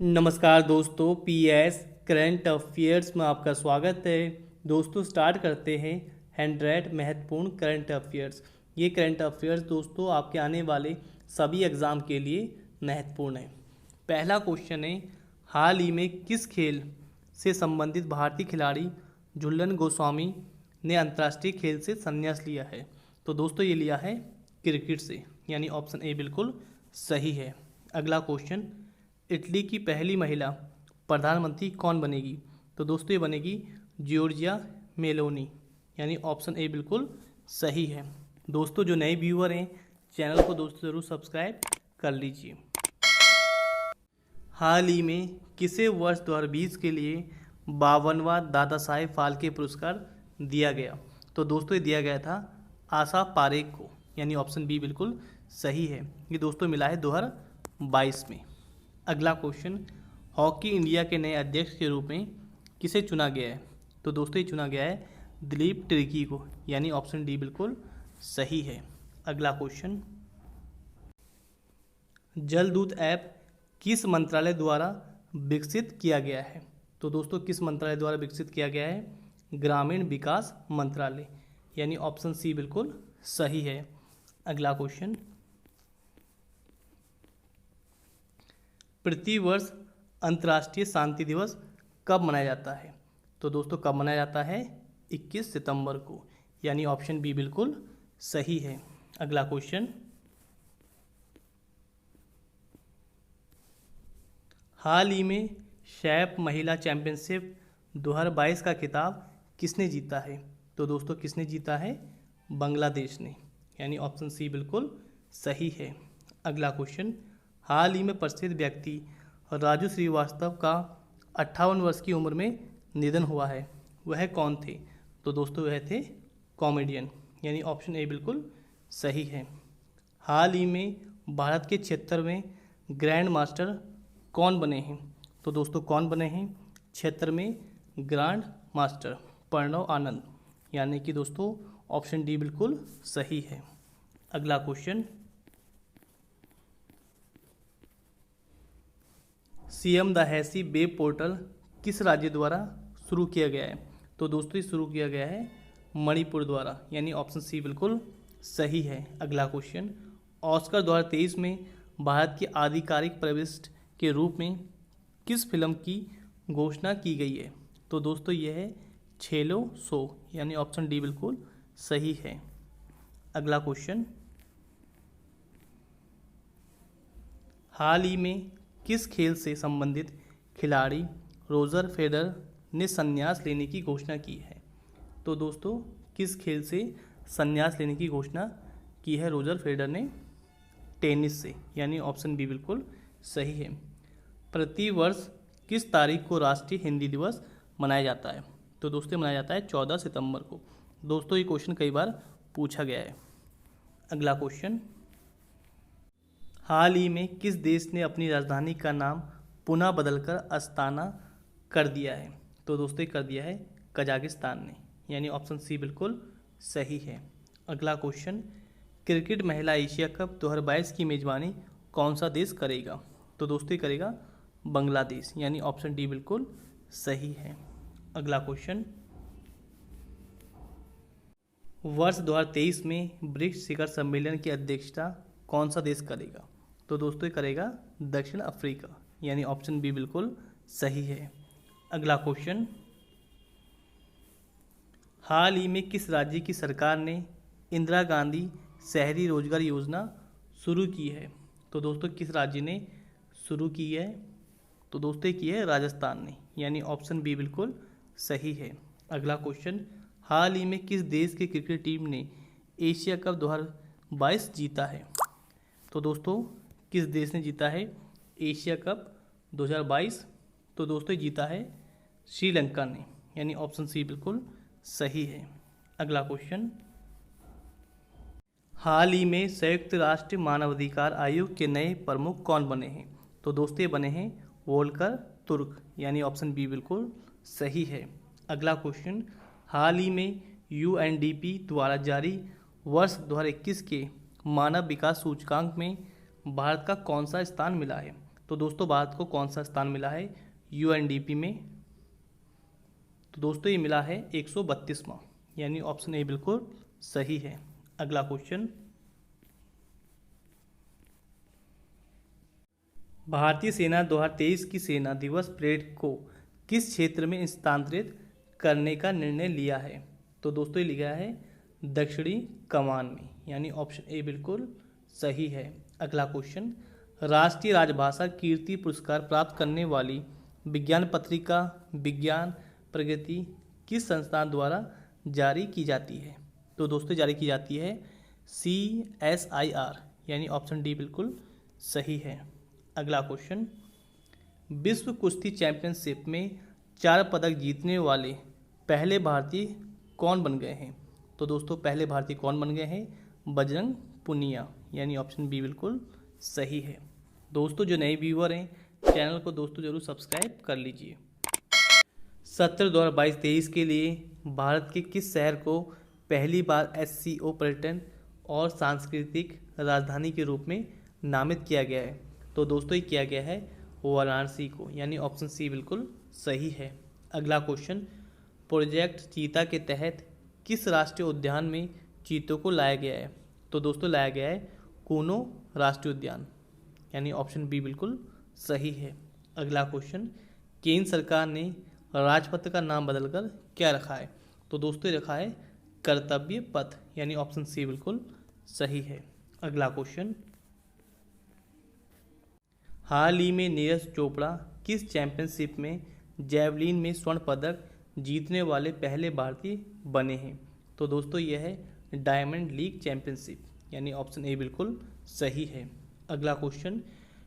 नमस्कार दोस्तों, PS current affairs में आपका स्वागत है। दोस्तों स्टार्ट करते हैं 100 महत्वपूर्ण करंट अफेयर्स। ये करंट अफेयर्स दोस्तों आपके आने वाले सभी एग्ज़ाम के लिए महत्वपूर्ण है। पहला क्वेश्चन है, हाल ही में किस खेल से संबंधित भारतीय खिलाड़ी झूलन गोस्वामी ने अंतर्राष्ट्रीय खेल से संन्यास लिया है? तो दोस्तों ये लिया है क्रिकेट से, यानी ऑप्शन ए बिल्कुल सही है। अगला क्वेश्चन, इटली की पहली महिला प्रधानमंत्री कौन बनेगी? तो दोस्तों ये बनेगी जॉर्जिया मेलोनी, यानी ऑप्शन ए बिल्कुल सही है। दोस्तों जो नए व्यूअर हैं चैनल को दोस्तों ज़रूर सब्सक्राइब कर लीजिए। हाल ही में किसे वर्ष 2020 के लिए 52वां दादा साहेब फाल्के पुरस्कार दिया गया? तो दोस्तों ये दिया गया था आशा पारेख को, यानी ऑप्शन बी बिल्कुल सही है। ये दोस्तों मिला है 2022 में। अगला क्वेश्चन, हॉकी इंडिया के नए अध्यक्ष के रूप में किसे चुना गया है? तो दोस्तों ये चुना गया है दिलीप तिर्की को, यानी ऑप्शन डी बिल्कुल सही है। अगला क्वेश्चन, जलदूत ऐप किस मंत्रालय द्वारा विकसित किया गया है? तो दोस्तों किस मंत्रालय द्वारा विकसित किया गया है? ग्रामीण विकास मंत्रालय, यानी ऑप्शन सी बिल्कुल सही है। अगला क्वेश्चन, प्रतिवर्ष अंतर्राष्ट्रीय शांति दिवस कब मनाया जाता है? तो दोस्तों कब मनाया जाता है? 21 सितंबर को, यानी ऑप्शन बी बिल्कुल सही है। अगला क्वेश्चन, हाल ही में शैप महिला चैंपियनशिप 2022 का खिताब किसने जीता है? तो दोस्तों किसने जीता है? बांग्लादेश ने, यानी ऑप्शन सी बिल्कुल सही है। अगला क्वेश्चन, हाल ही में प्रसिद्ध व्यक्ति राजू श्रीवास्तव का 58 वर्ष की उम्र में निधन हुआ है, वह कौन थे? तो दोस्तों वह थे कॉमेडियन, यानी ऑप्शन ए बिल्कुल सही है। हाल ही में भारत के 76वें ग्रैंड मास्टर कौन बने हैं? तो दोस्तों कौन बने हैं 76वें ग्रैंड मास्टर? प्रणव आनंद, यानी कि दोस्तों ऑप्शन डी बिल्कुल सही है। अगला क्वेश्चन, सीएम दहैसी वेब पोर्टल किस राज्य द्वारा शुरू किया गया है? तो दोस्तों ये शुरू किया गया है मणिपुर द्वारा, यानी ऑप्शन सी बिल्कुल सही है। अगला क्वेश्चन, ऑस्कर 2023 में भारत की आधिकारिक प्रविष्ट के रूप में किस फिल्म की घोषणा की गई है? तो दोस्तों यह है छेलो शो, यानी ऑप्शन डी बिल्कुल सही है। अगला क्वेश्चन, हाल ही में किस खेल से संबंधित खिलाड़ी रोजर फेडरर ने संन्यास लेने की घोषणा की है? तो दोस्तों किस खेल से संन्यास लेने की घोषणा की है रोजर फेडरर ने? टेनिस से, यानी ऑप्शन बी बिल्कुल सही है। प्रतिवर्ष किस तारीख को राष्ट्रीय हिंदी दिवस मनाया जाता है? तो दोस्तों मनाया जाता है 14 सितंबर को। दोस्तों ये क्वेश्चन कई बार पूछा गया है। अगला क्वेश्चन, हाल ही में किस देश ने अपनी राजधानी का नाम पुनः बदलकर अस्ताना कर दिया है? तो दोस्तों कर दिया है कजाकिस्तान ने, यानी ऑप्शन सी बिल्कुल सही है। अगला क्वेश्चन, क्रिकेट महिला एशिया कप 2022 की मेजबानी कौन सा देश करेगा? तो दोस्तों करेगा बांग्लादेश, यानी ऑप्शन डी बिल्कुल सही है। अगला क्वेश्चन, वर्ष 2023 में ब्रिक्स शिखर सम्मेलन की अध्यक्षता कौन सा देश करेगा? तो दोस्तों ये करेगा दक्षिण अफ्रीका, यानी ऑप्शन बी बिल्कुल सही है। अगला क्वेश्चन, हाल ही में किस राज्य की सरकार ने इंदिरा गांधी शहरी रोजगार योजना शुरू की है? तो दोस्तों किस राज्य ने शुरू की है? तो दोस्तों की है राजस्थान ने, यानी ऑप्शन बी बिल्कुल सही है। अगला क्वेश्चन, हाल ही में किस देश की क्रिकेट टीम ने एशिया कप 2022 जीता है? तो दोस्तों किस देश ने जीता है एशिया कप 2022? तो दोस्तों जीता है श्रीलंका ने, यानी ऑप्शन सी बिल्कुल सही है। अगला क्वेश्चन, हाल ही में संयुक्त राष्ट्र मानवाधिकार आयोग के नए प्रमुख कौन बने हैं? तो दोस्तों बने हैं वोल्कर तुर्क, यानी ऑप्शन बी बिल्कुल सही है। अगला क्वेश्चन, हाल ही में यूएनडीपी द्वारा जारी वर्ष 2021 के मानव विकास सूचकांक में भारत का कौन सा स्थान मिला है? तो दोस्तों भारत को कौन सा स्थान मिला है यूएनडीपी में? तो दोस्तों ये मिला है 132वां, यानी ऑप्शन ए बिल्कुल सही है। अगला क्वेश्चन, भारतीय सेना 2023 की सेना दिवस परेड को किस क्षेत्र में स्थानांतरित करने का निर्णय लिया है? तो दोस्तों ये लिखा है दक्षिणी कमान में, यानी ऑप्शन ए बिल्कुल सही है। अगला क्वेश्चन, राष्ट्रीय राजभाषा कीर्ति पुरस्कार प्राप्त करने वाली विज्ञान पत्रिका विज्ञान प्रगति किस संस्थान द्वारा जारी की जाती है? तो दोस्तों जारी की जाती है CSIR, यानी ऑप्शन डी बिल्कुल सही है। अगला क्वेश्चन, विश्व कुश्ती चैंपियनशिप में 4 पदक जीतने वाले पहले भारतीय कौन बन गए हैं? तो दोस्तों पहले भारतीय कौन बन गए हैं? बजरंग पुनिया, यानी ऑप्शन बी बिल्कुल सही है। दोस्तों जो नए व्यूअर हैं चैनल को दोस्तों जरूर सब्सक्राइब कर लीजिए। सत्र 2022-23 के लिए भारत के किस शहर को पहली बार SCO पर्यटन और सांस्कृतिक राजधानी के रूप में नामित किया गया है? तो दोस्तों ये किया गया है वाराणसी को, यानी ऑप्शन सी बिल्कुल सही है। अगला क्वेश्चन, प्रोजेक्ट चीता के तहत किस राष्ट्रीय उद्यान में चीतों को लाया गया है? तो दोस्तों लाया गया है कूनो राष्ट्रीय उद्यान, यानी ऑप्शन बी बिल्कुल सही है। अगला क्वेश्चन, केंद्र सरकार ने राजपथ का नाम बदलकर क्या रखा है? तो दोस्तों रखा है कर्तव्य पथ, यानी ऑप्शन सी बिल्कुल सही है। अगला क्वेश्चन, हाल ही में नीरज चोपड़ा किस चैंपियनशिप में जैवलिन में स्वर्ण पदक जीतने वाले पहले भारतीय बने हैं? तो दोस्तों यह है डायमंड लीग चैंपियनशिप, यानी ऑप्शन ए बिल्कुल सही है। अगला क्वेश्चन,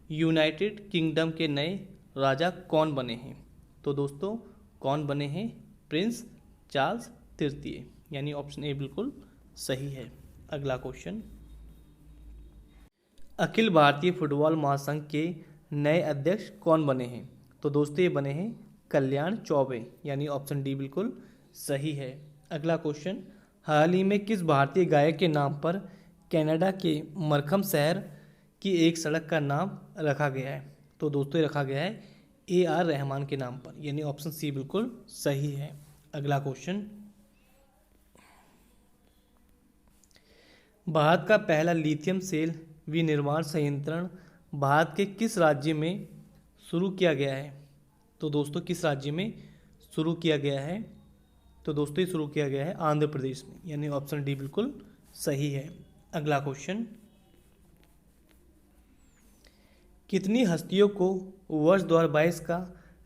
यूनाइटेड किंगडम के नए राजा कौन बने हैं? तो दोस्तों कौन बने हैं? प्रिंस चार्ल्स तृतीय, यानी ऑप्शन ए बिल्कुल सही है। अगला क्वेश्चन, अखिल भारतीय फुटबॉल महासंघ के नए अध्यक्ष कौन बने हैं? तो दोस्तों ये बने हैं कल्याण चौबे, यानी ऑप्शन डी बिल्कुल सही है। अगला क्वेश्चन, हाल ही में किस भारतीय गायक के नाम पर कनाडा के मरखम शहर की एक सड़क का नाम रखा गया है? तो दोस्तों ये रखा गया है AR रहमान के नाम पर, यानी ऑप्शन सी बिल्कुल सही है। अगला क्वेश्चन, भारत का पहला लिथियम सेल विनिर्माण संयंत्र भारत के किस राज्य में शुरू किया गया है? तो दोस्तों किस राज्य में शुरू किया गया है? तो दोस्तों ये शुरू किया गया है आंध्र प्रदेश में, यानी ऑप्शन डी बिल्कुल सही है। अगला क्वेश्चन, कितनी हस्तियों को वर्ष 2022 का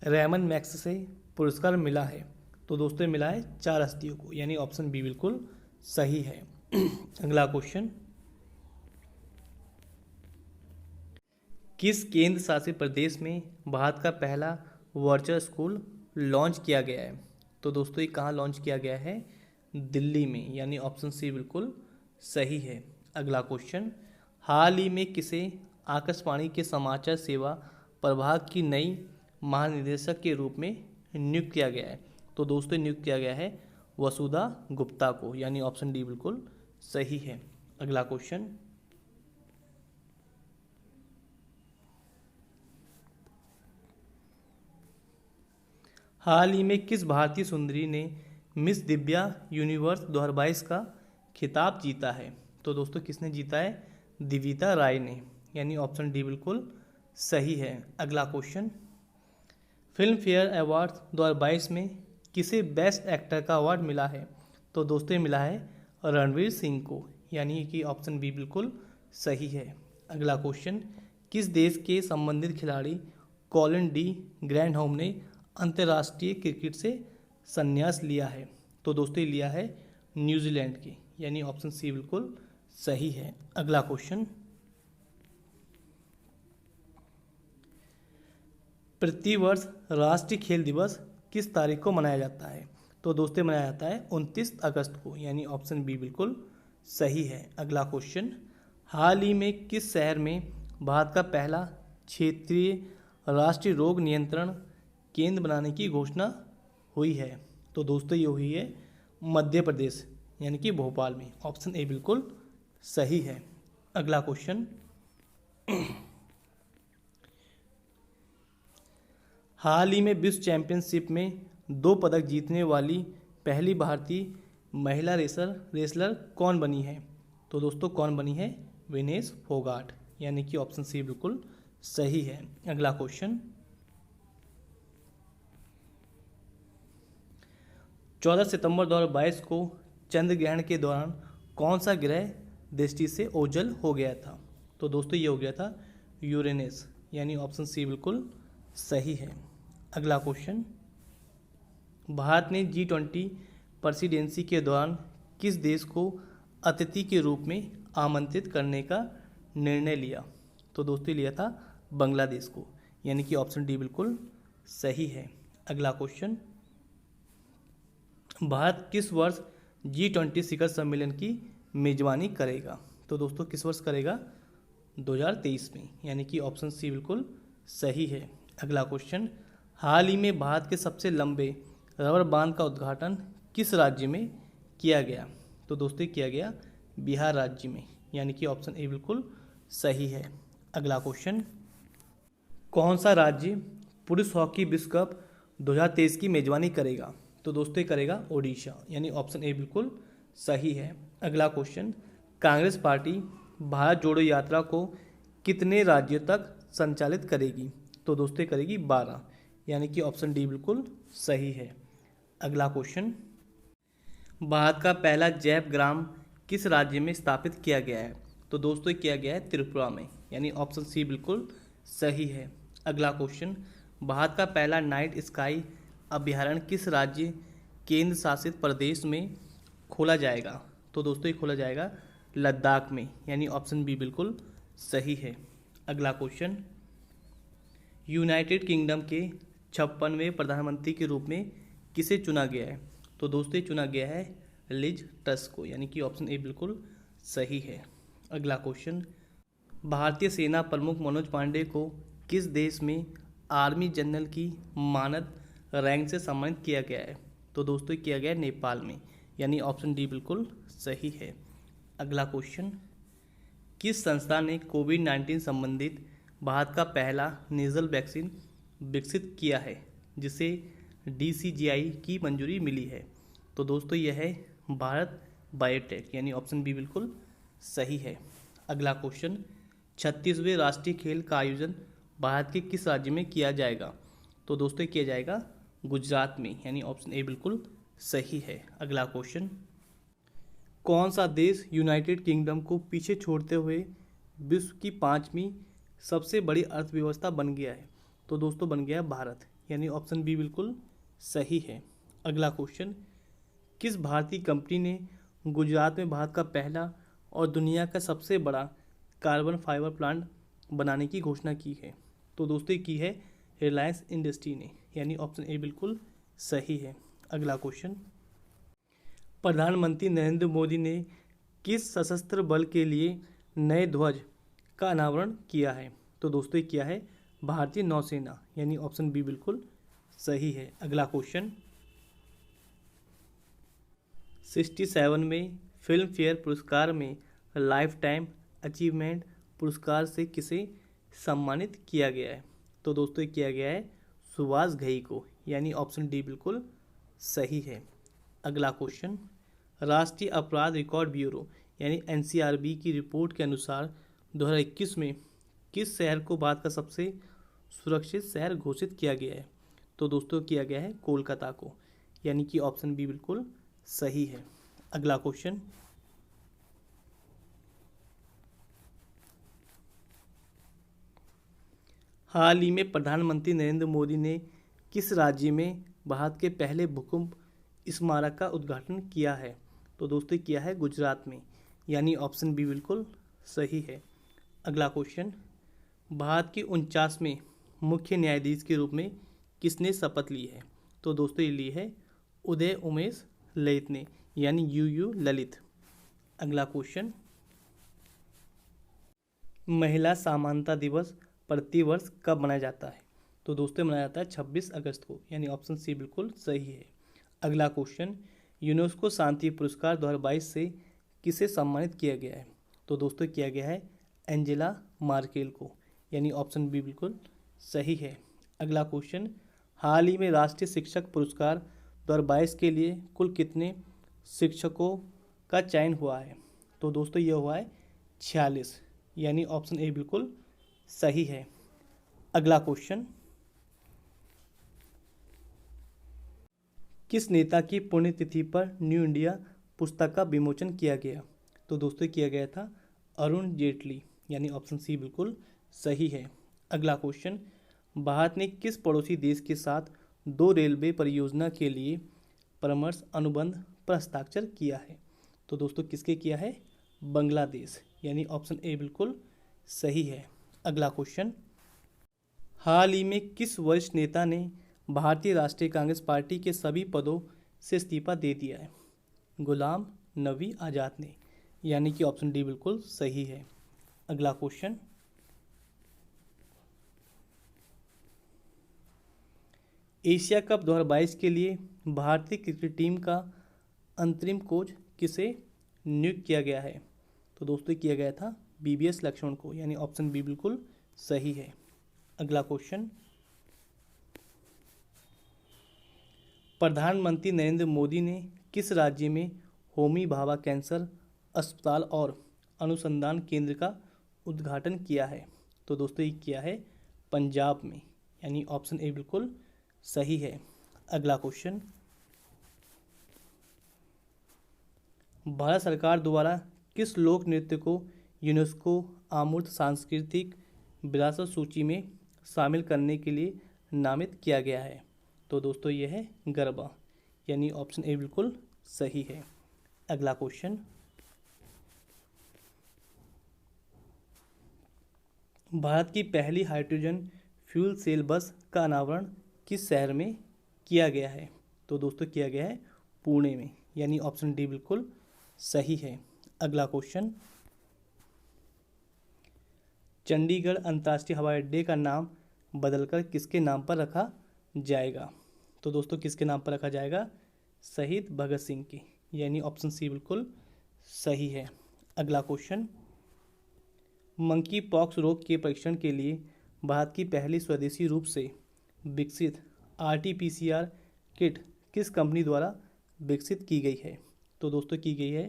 रेमन मैग्सेसे पुरस्कार मिला है? तो दोस्तों मिला है 4 हस्तियों को, यानी ऑप्शन बी बिल्कुल सही है। अगला क्वेश्चन, किस केंद्र शासित प्रदेश में भारत का पहला वर्चुअल स्कूल लॉन्च किया गया है? तो दोस्तों ये कहाँ लॉन्च किया गया है? दिल्ली में, यानी ऑप्शन सी बिल्कुल सही है। अगला क्वेश्चन, हाल ही में किसे आकाशवाणी के समाचार सेवा प्रभाग की नई महानिदेशक के रूप में नियुक्त किया गया है? तो दोस्तों नियुक्त किया गया है वसुधा गुप्ता को, यानी ऑप्शन डी बिल्कुल सही है। अगला क्वेश्चन, हाल ही में किस भारतीय सुंदरी ने मिस दिव्या यूनिवर्स 2022 का खिताब जीता है? तो दोस्तों किसने जीता है? दिविता राय ने, यानी ऑप्शन डी बिल्कुल सही है। अगला क्वेश्चन, फिल्म फेयर अवार्ड 2022 में किसे बेस्ट एक्टर का अवार्ड मिला है? तो दोस्तों मिला है रणवीर सिंह को, यानी कि ऑप्शन बी बिल्कुल सही है। अगला क्वेश्चन, किस देश के संबंधित खिलाड़ी कॉलिन डी ग्रैंडहोम ने अंतर्राष्ट्रीय क्रिकेट से संन्यास लिया है? तो दोस्तों लिया है न्यूजीलैंड की, यानी ऑप्शन सी बिल्कुल सही है। अगला क्वेश्चन, प्रतिवर्ष राष्ट्रीय खेल दिवस किस तारीख को मनाया जाता है? तो दोस्तों मनाया जाता है 29 अगस्त को, यानी ऑप्शन बी बिल्कुल सही है। अगला क्वेश्चन, हाल ही में किस शहर में भारत का पहला क्षेत्रीय राष्ट्रीय रोग नियंत्रण केंद्र बनाने की घोषणा हुई है? तो दोस्तों ये हुई है मध्य प्रदेश, यानी कि भोपाल में, ऑप्शन ए बिल्कुल सही है। अगला क्वेश्चन, हाल ही में विश्व चैंपियनशिप में 2 पदक जीतने वाली पहली भारतीय महिला रेसलर कौन बनी है? तो दोस्तों कौन बनी है? विनेश फोगाट, यानी कि ऑप्शन सी बिल्कुल सही है। अगला क्वेश्चन, 14 सितंबर 2022 को चंद्र ग्रहण के दौरान कौन सा ग्रह दृष्टि से ओझल हो गया था? तो दोस्तों ये हो गया था यूरेनस, यानी ऑप्शन सी बिल्कुल सही है। अगला क्वेश्चन, भारत ने G20 प्रेसिडेंसी के दौरान किस देश को अतिथि के रूप में आमंत्रित करने का निर्णय लिया? तो दोस्तों लिया था बांग्लादेश को, यानी कि ऑप्शन डी बिल्कुल सही है। अगला क्वेश्चन, भारत किस वर्ष G20 शिखर सम्मेलन की मेजबानी करेगा? तो दोस्तों किस वर्ष करेगा? 2023 में, यानी कि ऑप्शन सी बिल्कुल सही है। अगला क्वेश्चन, हाल ही में भारत के सबसे लंबे रबर बांध का उद्घाटन किस राज्य में किया गया? तो दोस्तों किया गया बिहार राज्य में, यानी कि ऑप्शन ए बिल्कुल सही है। अगला क्वेश्चन, कौन सा राज्य पुरुष हॉकी विश्व कप 2023 की मेजबानी करेगा? तो दोस्तों करेगा ओडिशा, यानी ऑप्शन ए बिल्कुल सही है। अगला क्वेश्चन, कांग्रेस पार्टी भारत जोड़ो यात्रा को कितने राज्यों तक संचालित करेगी? तो दोस्तों करेगी 12, यानी कि ऑप्शन डी बिल्कुल सही है। अगला क्वेश्चन, भारत का पहला जैव ग्राम किस राज्य में स्थापित किया गया है? तो दोस्तों किया गया है त्रिपुरा में, यानी ऑप्शन सी बिल्कुल सही है। अगला क्वेश्चन, भारत का पहला नाइट स्काई अभ्यारण्य किस राज्य केंद्र शासित प्रदेश में खोला जाएगा? तो दोस्तों ये खोला जाएगा लद्दाख में, यानी ऑप्शन बी बिल्कुल सही है। अगला क्वेश्चन, यूनाइटेड किंगडम के 56वें प्रधानमंत्री के रूप में किसे चुना गया है? तो दोस्तों चुना गया है लिज ट्रस को, यानी कि ऑप्शन ए बिल्कुल सही है। अगला क्वेश्चन, भारतीय सेना प्रमुख मनोज पांडे को किस देश में आर्मी जनरल की मानद रैंक से सम्मानित किया गया है? तो दोस्तों किया गया है नेपाल में, यानी ऑप्शन डी बिल्कुल सही है। अगला क्वेश्चन, किस संस्था ने कोविड-19 संबंधित भारत का पहला नेजल वैक्सीन विकसित किया है जिसे DCGI की मंजूरी मिली है? तो दोस्तों यह है भारत बायोटेक, यानी ऑप्शन बी बिल्कुल सही है। अगला क्वेश्चन, 36वें राष्ट्रीय खेल का आयोजन भारत के किस राज्य में किया जाएगा? तो दोस्तों किया जाएगा गुजरात में, यानी ऑप्शन ए बिल्कुल सही है। अगला क्वेश्चन, कौन सा देश यूनाइटेड किंगडम को पीछे छोड़ते हुए विश्व की 5वीं सबसे बड़ी अर्थव्यवस्था बन गया है? तो दोस्तों बन गया भारत, यानी ऑप्शन बी बिल्कुल सही है। अगला क्वेश्चन, किस भारतीय कंपनी ने गुजरात में भारत का पहला और दुनिया का सबसे बड़ा कार्बन फाइबर प्लांट बनाने की घोषणा की है? तो दोस्तों की है रिलायंस इंडस्ट्री ने, यानी ऑप्शन ए बिल्कुल सही है। अगला क्वेश्चन, प्रधानमंत्री नरेंद्र मोदी ने किस सशस्त्र बल के लिए नए ध्वज का अनावरण किया है? तो दोस्तों किया है भारतीय नौसेना, यानी ऑप्शन बी बिल्कुल सही है। अगला क्वेश्चन, 67 में फिल्म फेयर पुरस्कार में लाइफ टाइम अचीवमेंट पुरस्कार से किसे सम्मानित किया गया है? तो दोस्तों किया गया है सुभाष घई को, यानी ऑप्शन डी बिल्कुल सही है। अगला क्वेश्चन, राष्ट्रीय अपराध रिकॉर्ड ब्यूरो यानी NCRB की रिपोर्ट के अनुसार 2021 में किस शहर को भारत का सबसे सुरक्षित शहर घोषित किया गया है? तो दोस्तों किया गया है कोलकाता को, यानी कि ऑप्शन बी बिल्कुल सही है। अगला क्वेश्चन, हाल ही में प्रधानमंत्री नरेंद्र मोदी ने किस राज्य में भारत के पहले भूकंप स्मारक का उद्घाटन किया है? तो दोस्तों किया है गुजरात में, यानी ऑप्शन बी बिल्कुल सही है। अगला क्वेश्चन, भारत के 49वें मुख्य न्यायाधीश के रूप में किसने शपथ ली है? तो दोस्तों ये ली है उदय उमेश ललित ने, यानी UU ललित। अगला क्वेश्चन, महिला समानता दिवस प्रतिवर्ष कब मनाया जाता है? तो दोस्तों मनाया जाता है 26 अगस्त को, यानी ऑप्शन सी बिल्कुल सही है। अगला क्वेश्चन, यूनेस्को शांति पुरस्कार 2022 से किसे सम्मानित किया गया है? तो दोस्तों किया गया है एंजेला मार्केल को, यानी ऑप्शन बी बिल्कुल सही है। अगला क्वेश्चन, हाल ही में राष्ट्रीय शिक्षक पुरस्कार 2022 के लिए कुल कितने शिक्षकों का चयन हुआ है? तो दोस्तों ये हुआ है 46, यानी ऑप्शन ए बिल्कुल सही है। अगला क्वेश्चन, किस नेता की पुण्यतिथि पर न्यू इंडिया पुस्तक का विमोचन किया गया? तो दोस्तों किया गया था अरुण जेटली, यानी ऑप्शन सी बिल्कुल सही है। अगला क्वेश्चन, भारत ने किस पड़ोसी देश के साथ 2 रेलवे परियोजना के लिए परामर्श अनुबंध पर हस्ताक्षर किया है? तो दोस्तों किसके किया है? बांग्लादेश, यानी ऑप्शन ए बिल्कुल सही है। अगला क्वेश्चन, हाल ही में किस वरिष्ठ नेता ने भारतीय राष्ट्रीय कांग्रेस पार्टी के सभी पदों से इस्तीफा दे दिया है? गुलाम नबी आज़ाद ने, यानी कि ऑप्शन डी बिल्कुल सही है। अगला क्वेश्चन, एशिया कप 2022 के लिए भारतीय क्रिकेट टीम का अंतरिम कोच किसे नियुक्त किया गया है? तो दोस्तों किया गया था बीबीएस लक्ष्मण को, यानी ऑप्शन बी बिल्कुल सही है। अगला क्वेश्चन, प्रधानमंत्री नरेंद्र मोदी ने किस राज्य में होमी भाभा कैंसर अस्पताल और अनुसंधान केंद्र का उद्घाटन किया है? तो दोस्तों ये किया है पंजाब में, यानी ऑप्शन ए बिल्कुल सही है। अगला क्वेश्चन, भारत सरकार द्वारा किस लोक नृत्य को यूनेस्को अमूर्त सांस्कृतिक विरासत सूची में शामिल करने के लिए नामित किया गया है? तो दोस्तों ये है गरबा, यानी ऑप्शन ए बिल्कुल सही है। अगला क्वेश्चन, भारत की पहली हाइड्रोजन फ्यूल सेल बस का अनावरण किस शहर में किया गया है? तो दोस्तों किया गया है पुणे में, यानी ऑप्शन डी बिल्कुल सही है। अगला क्वेश्चन, चंडीगढ़ अंतर्राष्ट्रीय हवाई अड्डे का नाम बदलकर किसके नाम पर रखा जाएगा? तो दोस्तों किसके नाम पर रखा जाएगा? शहीद भगत सिंह की, यानी ऑप्शन सी बिल्कुल सही है। अगला क्वेश्चन, मंकी पॉक्स रोग के परीक्षण के लिए भारत की पहली स्वदेशी रूप से विकसित आरटी-पीसीआर किट किस कंपनी द्वारा विकसित की गई है? तो दोस्तों की गई है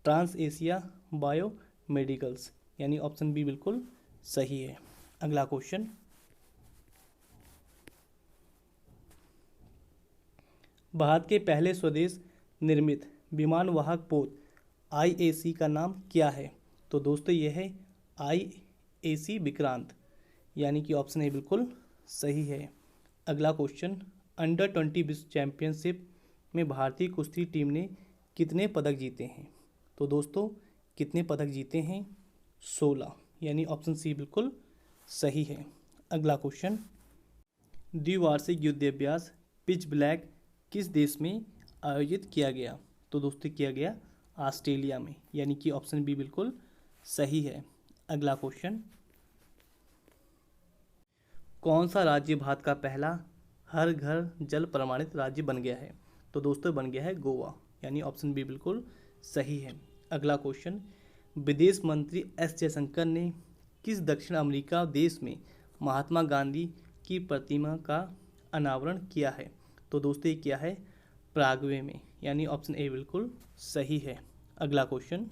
ट्रांस एशिया बायो मेडिकल्स, यानी ऑप्शन बी बिल्कुल सही है। अगला क्वेश्चन, भारत के पहले स्वदेश निर्मित विमान वाहक पोत आईएसी का नाम क्या है? तो दोस्तों ये है आईएसी विक्रांत, यानी कि ऑप्शन ए बिल्कुल सही है। अगला क्वेश्चन, अंडर 20 विश्व चैंपियनशिप में भारतीय कुश्ती टीम ने कितने पदक जीते हैं? तो दोस्तों कितने पदक जीते हैं? 16, यानी ऑप्शन सी बिल्कुल सही है। अगला क्वेश्चन, द्विवार्षिक युद्धाभ्यास पिच ब्लैक किस देश में आयोजित किया गया? तो दोस्तों किया गया ऑस्ट्रेलिया में, यानी कि ऑप्शन बी बिल्कुल सही है। अगला क्वेश्चन, कौन सा राज्य भारत का पहला हर घर जल प्रमाणित राज्य बन गया है? तो दोस्तों बन गया है गोवा, यानी ऑप्शन बी बिल्कुल सही है। अगला क्वेश्चन, विदेश मंत्री एस जयशंकर ने किस दक्षिण अमेरिका देश में महात्मा गांधी की प्रतिमा का अनावरण किया है? तो दोस्तों ये किया है प्रागवे में, यानी ऑप्शन ए बिल्कुल सही है। अगला क्वेश्चन,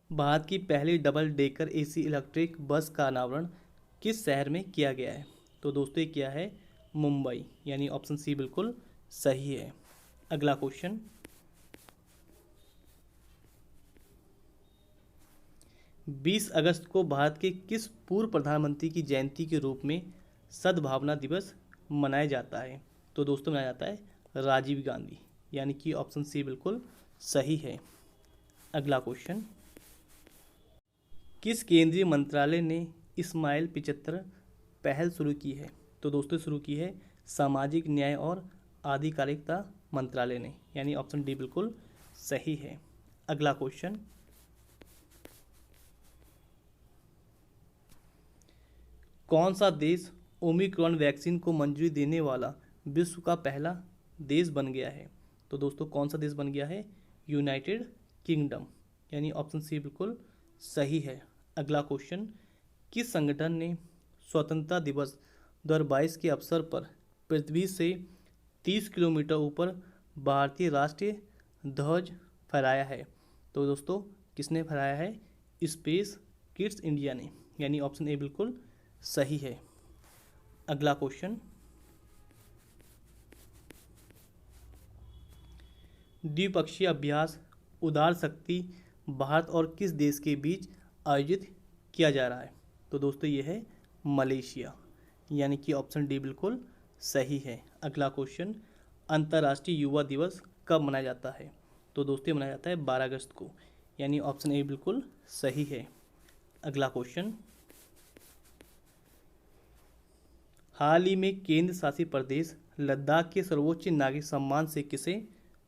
भारत की पहली double decker AC electric bus का अनावरण किस शहर में किया गया है? तो दोस्तों ये किया है मुंबई, यानी ऑप्शन सी बिल्कुल सही है। अगला क्वेश्चन, 20 अगस्त को भारत के किस पूर्व प्रधानमंत्री की जयंती के रूप में सद्भावना दिवस मनाया जाता है? तो दोस्तों मनाया जाता है राजीव गांधी, यानी कि ऑप्शन सी बिल्कुल सही है। अगला क्वेश्चन, किस केंद्रीय मंत्रालय ने स्माइल 75 पहल शुरू की है? तो दोस्तों शुरू की है सामाजिक न्याय और आधिकारिकता मंत्रालय ने, यानी ऑप्शन डी बिल्कुल सही है। अगला क्वेश्चन, कौन सा देश ओमिक्रॉन वैक्सीन को मंजूरी देने वाला विश्व का पहला देश बन गया है? तो दोस्तों कौन सा देश बन गया है? यूनाइटेड किंगडम, यानी ऑप्शन सी बिल्कुल सही है। अगला क्वेश्चन, किस संगठन ने स्वतंत्रता दिवस 2022 के अवसर पर पृथ्वी से 30 किलोमीटर ऊपर भारतीय राष्ट्रीय ध्वज फहराया है? तो दोस्तों किसने फहराया है? स्पेस किड्स इंडिया ने, यानी ऑप्शन ए बिल्कुल सही है। अगला क्वेश्चन, द्विपक्षीय अभ्यास उदार शक्ति भारत और किस देश के बीच आयोजित किया जा रहा है? तो दोस्तों ये है मलेशिया, यानी कि ऑप्शन डी बिल्कुल सही है। अगला क्वेश्चन, अंतर्राष्ट्रीय युवा दिवस कब मनाया जाता है? तो दोस्तों मनाया जाता है 12 अगस्त को, यानी ऑप्शन ए बिल्कुल सही है। अगला क्वेश्चन, हाल ही में केंद्र शासित प्रदेश लद्दाख के सर्वोच्च नागरिक सम्मान से किसे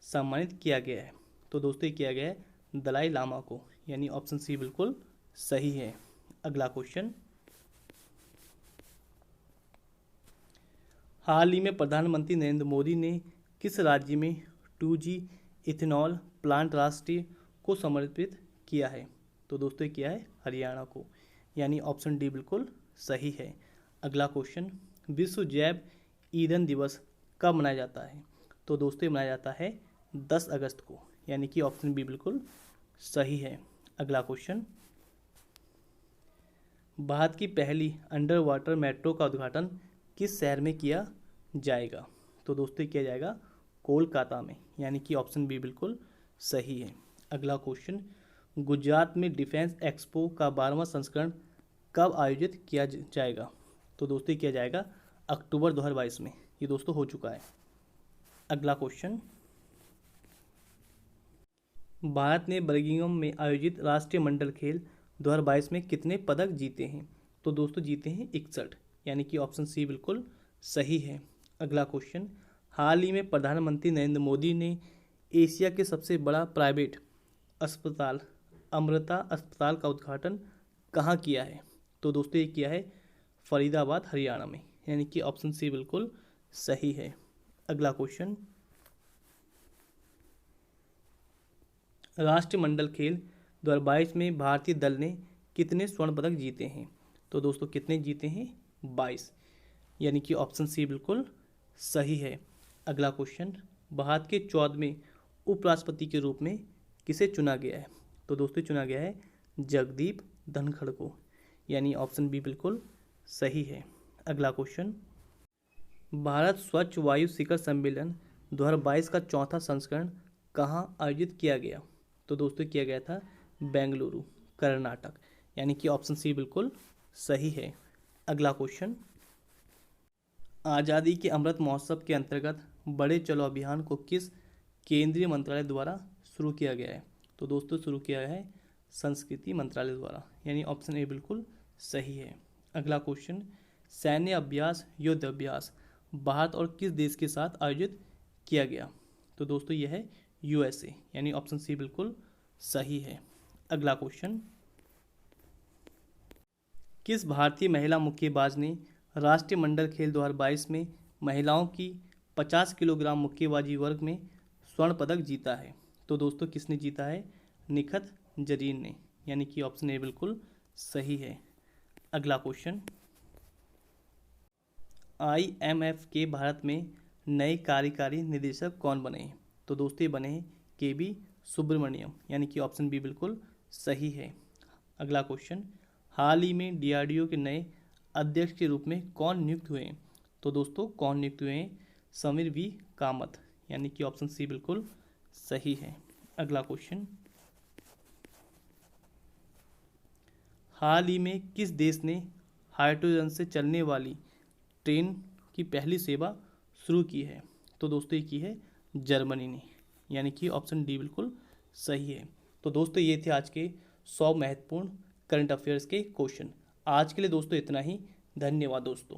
सम्मानित किया गया है? तो दोस्तों ये किया गया है दलाई लामा को, यानी ऑप्शन सी बिल्कुल सही है। अगला क्वेश्चन, हाल ही में प्रधानमंत्री नरेंद्र मोदी ने किस राज्य में 2G इथेनॉल प्लांट राष्ट्रीय को समर्पित किया है? तो दोस्तों ये किया है हरियाणा को, यानी ऑप्शन डी बिल्कुल सही है। अगला क्वेश्चन, विश्व जैव ईंधन दिवस कब मनाया जाता है? तो दोस्तों ये मनाया जाता है 10 अगस्त को, यानी कि ऑप्शन बी बिल्कुल सही है। अगला क्वेश्चन, भारत की पहली अंडर वाटर मेट्रो का उद्घाटन किस शहर में किया जाएगा? तो दोस्तों किया जाएगा कोलकाता में, यानी कि ऑप्शन बी बिल्कुल सही है। अगला क्वेश्चन, गुजरात में डिफेंस एक्सपो का 12वां संस्करण कब आयोजित किया जाएगा? तो दोस्तों किया जाएगा अक्टूबर 2022 में, ये दोस्तों हो चुका है। अगला क्वेश्चन, भारत ने बर्मिंघम में आयोजित राष्ट्रीय मंडल खेल 2022 में कितने पदक जीते हैं? तो दोस्तों जीते हैं 61, यानी कि ऑप्शन सी बिल्कुल सही है। अगला क्वेश्चन, हाल ही में प्रधानमंत्री नरेंद्र मोदी ने एशिया के सबसे बड़ा प्राइवेट अस्पताल अमृता अस्पताल का उद्घाटन कहाँ किया है? तो दोस्तों ये किया है फरीदाबाद हरियाणा में, यानी कि ऑप्शन सी बिल्कुल सही है। अगला क्वेश्चन, राष्ट्रमंडल खेल 2022 में भारतीय दल ने कितने स्वर्ण पदक जीते हैं? तो दोस्तों कितने जीते हैं? 22, यानी कि ऑप्शन सी बिल्कुल सही है। अगला क्वेश्चन, भारत के 14वें उपराष्ट्रपति के रूप में किसे चुना गया है? तो दोस्तों चुना गया है जगदीप धनखड़ को, यानी ऑप्शन बी बिल्कुल सही है। अगला क्वेश्चन, भारत स्वच्छ वायु शिखर सम्मेलन 2022 का चौथा संस्करण कहाँ आयोजित किया गया? तो दोस्तों किया गया था बेंगलुरु कर्नाटक, यानी कि ऑप्शन सी बिल्कुल सही है। अगला क्वेश्चन, आज़ादी के अमृत महोत्सव के अंतर्गत बड़े चलो अभियान को किस केंद्रीय मंत्रालय द्वारा शुरू किया गया है? तो दोस्तों शुरू किया गया है संस्कृति मंत्रालय द्वारा, यानी ऑप्शन ए बिल्कुल सही है। अगला क्वेश्चन, सैन्य अभ्यास युद्ध अभ्यास भारत और किस देश के साथ आयोजित किया गया? तो दोस्तों यह है USA, यानी ऑप्शन सी बिल्कुल सही है। अगला क्वेश्चन, किस भारतीय महिला मुक्केबाज ने राष्ट्रीय मंडल खेल 2022 में महिलाओं की 50 किलोग्राम मुक्केबाजी वर्ग में स्वर्ण पदक जीता है? तो दोस्तों किसने जीता है? निखत जरीन ने, यानी कि ऑप्शन ए बिल्कुल सही है। अगला क्वेश्चन, IMF के भारत में नए कार्यकारी निदेशक कौन बने हैं? तो दोस्तों ये बने हैं KB सुब्रमण्यम, यानी कि ऑप्शन बी बिल्कुल सही है। अगला क्वेश्चन, हाल ही में DRDO के नए अध्यक्ष के रूप में कौन नियुक्त हुए हैं? तो दोस्तों कौन नियुक्त हुए हैं? समीर V कामत, यानी कि ऑप्शन सी बिल्कुल सही है। अगला क्वेश्चन, हाल ही में किस देश ने हाइड्रोजन से चलने वाली ट्रेन की पहली सेवा शुरू की है? तो दोस्तों ये की है जर्मनी ने, यानी कि ऑप्शन डी बिल्कुल सही है। तो दोस्तों ये थे आज के 100 महत्वपूर्ण करंट अफेयर्स के क्वेश्चन। आज के लिए दोस्तों इतना ही, धन्यवाद दोस्तों।